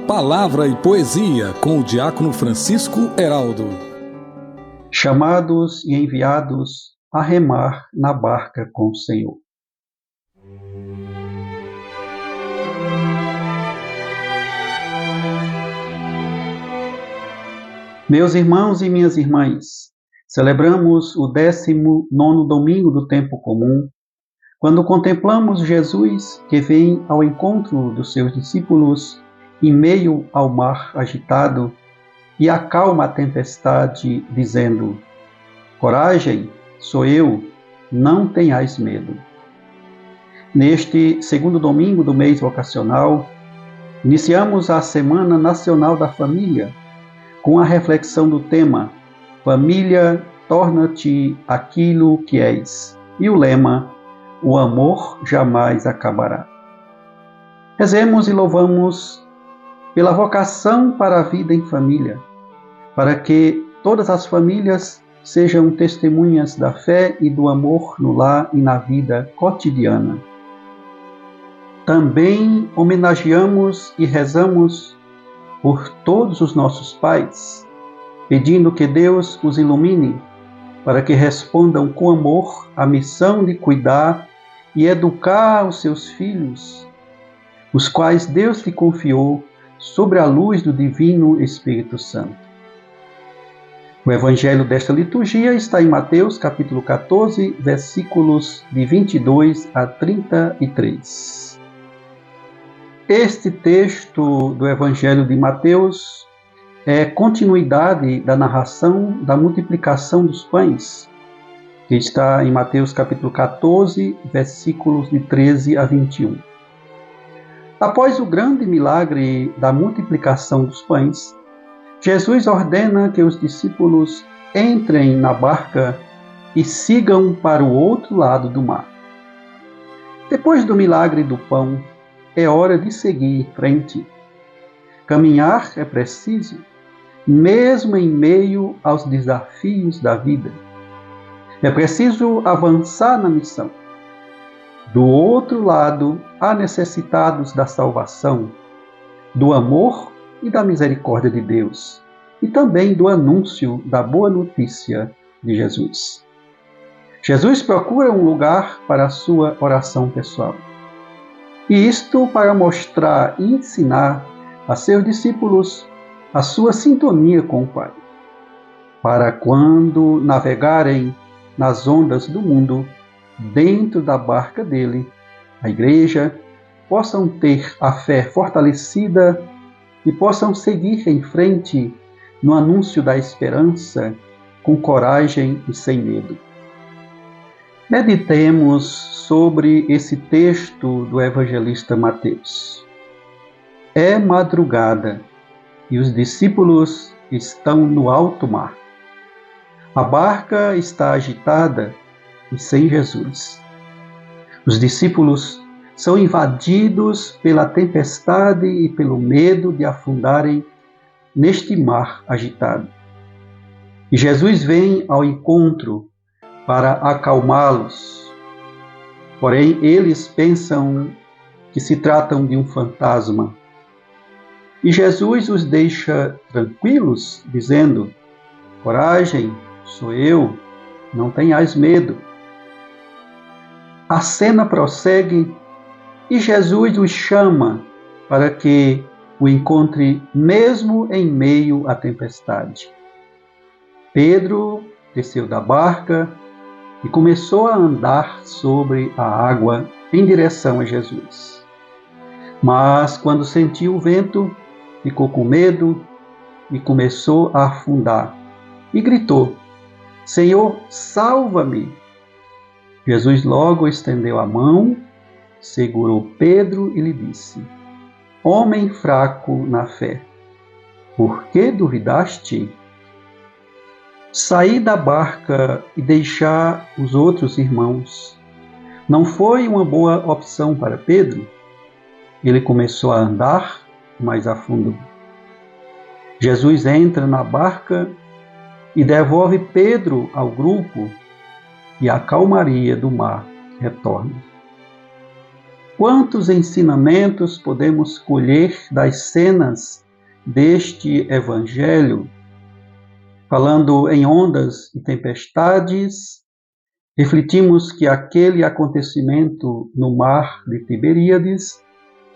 Palavra e Poesia, com o diácono Francisco Heraldo. Chamados e enviados a remar na barca com o Senhor. Meus irmãos e minhas irmãs, celebramos o 19º domingo do tempo comum, quando contemplamos Jesus que vem ao encontro dos seus discípulos em meio ao mar agitado e acalma a tempestade, dizendo: coragem, sou eu, não tenhais medo. Neste segundo domingo do mês vocacional, iniciamos a Semana Nacional da Família, com a reflexão do tema Família, torna-te aquilo que és, e o lema O amor jamais acabará. Rezemos e louvamos pela vocação para a vida em família, para que todas as famílias sejam testemunhas da fé e do amor no lar e na vida cotidiana. Também homenageamos e rezamos por todos os nossos pais, pedindo que Deus os ilumine para que respondam com amor à missão de cuidar e educar os seus filhos, os quais Deus lhe confiou sobre a luz do Divino Espírito Santo. O evangelho desta liturgia está em Mateus, capítulo 14, versículos de 22 a 33. Este texto do evangelho de Mateus é continuidade da narração da multiplicação dos pães, que está em Mateus capítulo 14, versículos de 13 a 21. Após o grande milagre da multiplicação dos pães, Jesus ordena que os discípulos entrem na barca e sigam para o outro lado do mar. Depois do milagre do pão, é hora de seguir em frente. Caminhar é preciso, mesmo em meio aos desafios da vida. É preciso avançar na missão. Do outro lado, há necessitados da salvação, do amor e da misericórdia de Deus, e também do anúncio da boa notícia de Jesus. Jesus procura um lugar para a sua oração pessoal. E isto para mostrar e ensinar a seus discípulos a sua sintonia com o Pai, para quando navegarem nas ondas do mundo, dentro da barca dele, a igreja, possam ter a fé fortalecida e possam seguir em frente no anúncio da esperança, com coragem e sem medo. Meditemos sobre esse texto do evangelista Mateus. É madrugada e os discípulos estão no alto mar. A barca está agitada e sem Jesus. Os discípulos são invadidos pela tempestade e pelo medo de afundarem neste mar agitado. E Jesus vem ao encontro para acalmá-los. Porém, eles pensam que se tratam de um fantasma. E Jesus os deixa tranquilos, dizendo: coragem, sou eu, não tenhais medo. A cena prossegue e Jesus os chama para que o encontre mesmo em meio à tempestade. Pedro desceu da barca e começou a andar sobre a água em direção a Jesus. Mas quando sentiu o vento, ficou com medo e começou a afundar e gritou: Senhor, salva-me! Jesus logo estendeu a mão, segurou Pedro e lhe disse: homem fraco na fé, por que duvidaste? Sair da barca e deixar os outros irmãos não foi uma boa opção para Pedro. Ele começou a andar mais a fundo. Jesus entra na barca e devolve Pedro ao grupo, e a calmaria do mar retorna. Quantos ensinamentos podemos colher das cenas deste Evangelho, falando em ondas e tempestades, refletimos que aquele acontecimento no mar de Tiberíades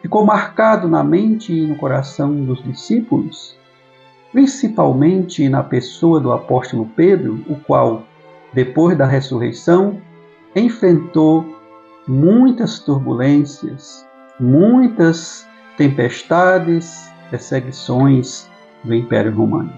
ficou marcado na mente e no coração dos discípulos, principalmente na pessoa do apóstolo Pedro, o qual, depois da ressurreição, enfrentou muitas turbulências, muitas tempestades, perseguições do Império Romano.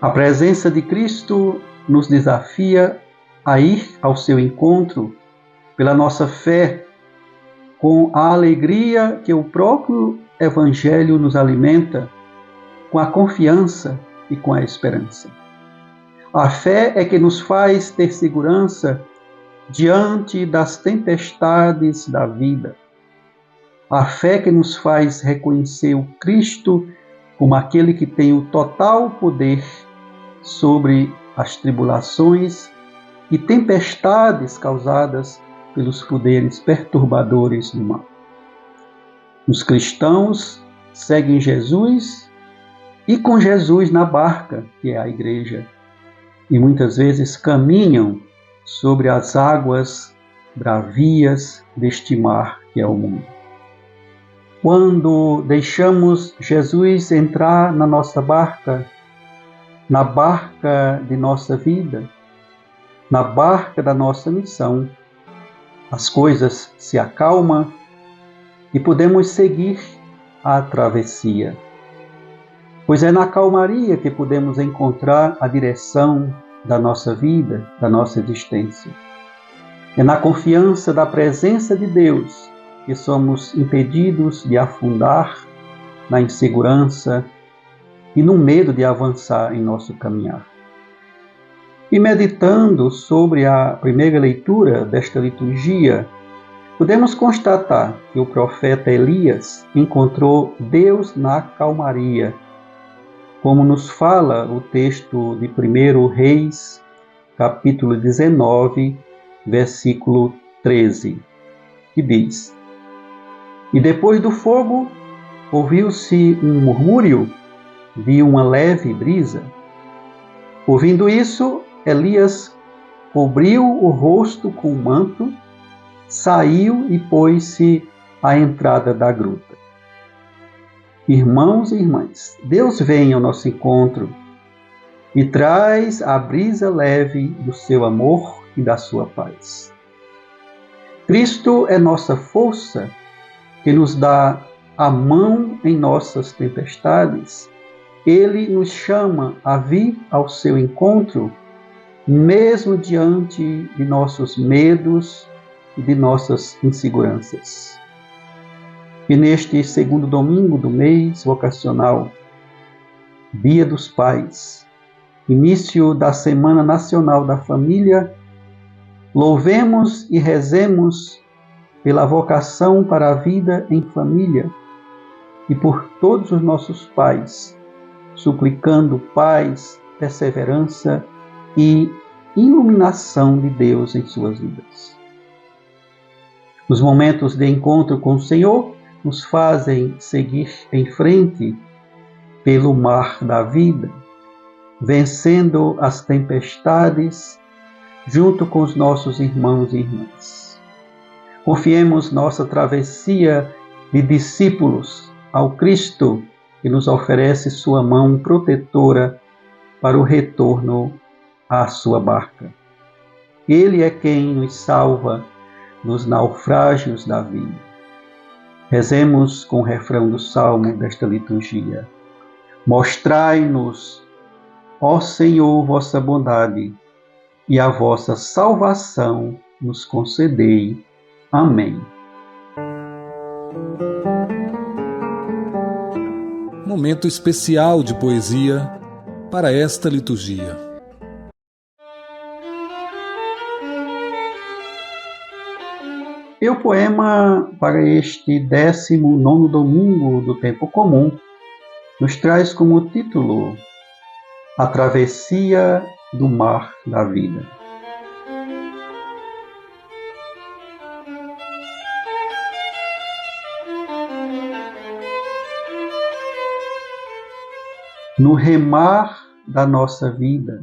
A presença de Cristo nos desafia a ir ao seu encontro pela nossa fé, com a alegria que o próprio Evangelho nos alimenta, com a confiança e com a esperança. A fé é que nos faz ter segurança diante das tempestades da vida. A fé que nos faz reconhecer o Cristo como aquele que tem o total poder sobre as tribulações e tempestades causadas pelos poderes perturbadores do mal. Os cristãos seguem Jesus e com Jesus na barca, que é a igreja, e muitas vezes caminham sobre as águas bravias deste mar que é o mundo. Quando deixamos Jesus entrar na nossa barca, na barca de nossa vida, na barca da nossa missão, as coisas se acalmam e podemos seguir a travessia. Pois é na calmaria que podemos encontrar a direção da nossa vida, da nossa existência. É na confiança da presença de Deus que somos impedidos de afundar na insegurança e no medo de avançar em nosso caminhar. E meditando sobre a primeira leitura desta liturgia, podemos constatar que o profeta Elias encontrou Deus na calmaria, como nos fala o texto de 1 Reis, capítulo 19, versículo 13, que diz: E depois do fogo, ouviu-se um murmúrio de uma leve brisa. Ouvindo isso, Elias cobriu o rosto com o manto, saiu e pôs-se à entrada da gruta. Irmãos e irmãs, Deus vem ao nosso encontro e traz a brisa leve do seu amor e da sua paz. Cristo é nossa força, que nos dá a mão em nossas tempestades. Ele nos chama a vir ao seu encontro, mesmo diante de nossos medos e de nossas inseguranças. E neste segundo domingo do mês vocacional, Dia dos Pais, início da Semana Nacional da Família, louvemos e rezemos pela vocação para a vida em família e por todos os nossos pais, suplicando paz, perseverança e iluminação de Deus em suas vidas. Os momentos de encontro com o Senhor nos fazem seguir em frente pelo mar da vida, vencendo as tempestades junto com os nossos irmãos e irmãs. Confiemos nossa travessia de discípulos ao Cristo, que nos oferece sua mão protetora para o retorno à sua barca. Ele é quem nos salva nos naufrágios da vida. Rezemos com o refrão do salmo desta liturgia. Mostrai-nos, ó Senhor, vossa bondade, e a vossa salvação nos concedei. Amém. Momento especial de poesia para esta liturgia. E o poema para este 19º domingo do tempo comum nos traz como título A Travessia do Mar da Vida. no remar da nossa vida,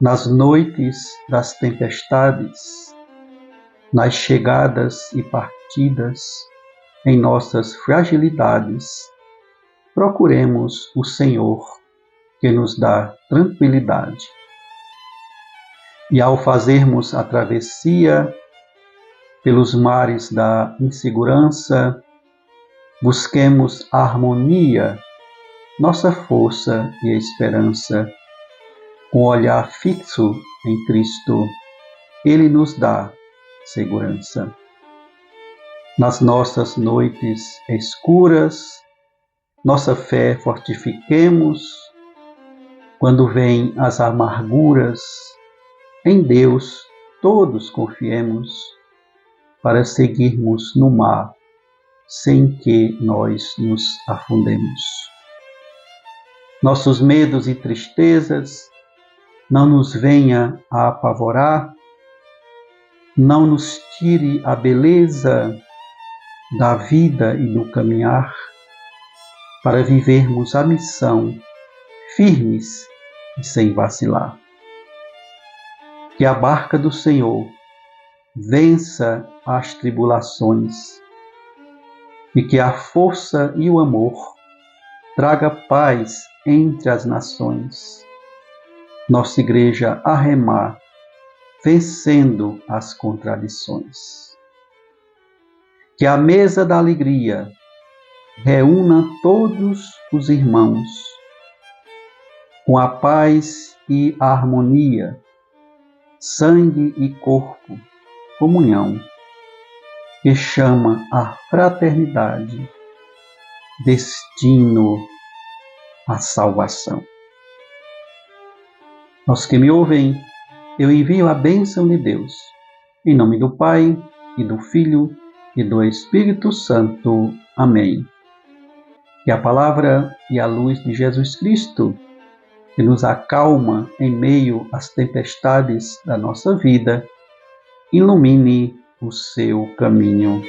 nas noites das tempestades, nas chegadas e partidas, em nossas fragilidades, procuremos o Senhor, que nos dá tranquilidade. E ao fazermos a travessia pelos mares da insegurança, busquemos a harmonia, nossa força e esperança. Com o olhar fixo em Cristo, Ele nos dá segurança. Nas nossas noites escuras, nossa fé fortifiquemos. Quando vêm as amarguras, em Deus todos confiemos, para seguirmos no mar, sem que nós nos afundemos. Nossos medos e tristezas não nos venha a apavorar, não nos tire a beleza da vida e do caminhar, para vivermos a missão firmes e sem vacilar. Que a barca do Senhor vença as tribulações e que a força e o amor traga paz entre as nações. Nossa Igreja a remar, vencendo as contradições. Que a mesa da alegria reúna todos os irmãos, com a paz e a harmonia, sangue e corpo, comunhão, que chama a fraternidade, destino à salvação. Aos que me ouvem, eu envio a bênção de Deus, em nome do Pai, e do Filho, e do Espírito Santo. Amém. Que a palavra e a luz de Jesus Cristo, que nos acalma em meio às tempestades da nossa vida, ilumine o seu caminho.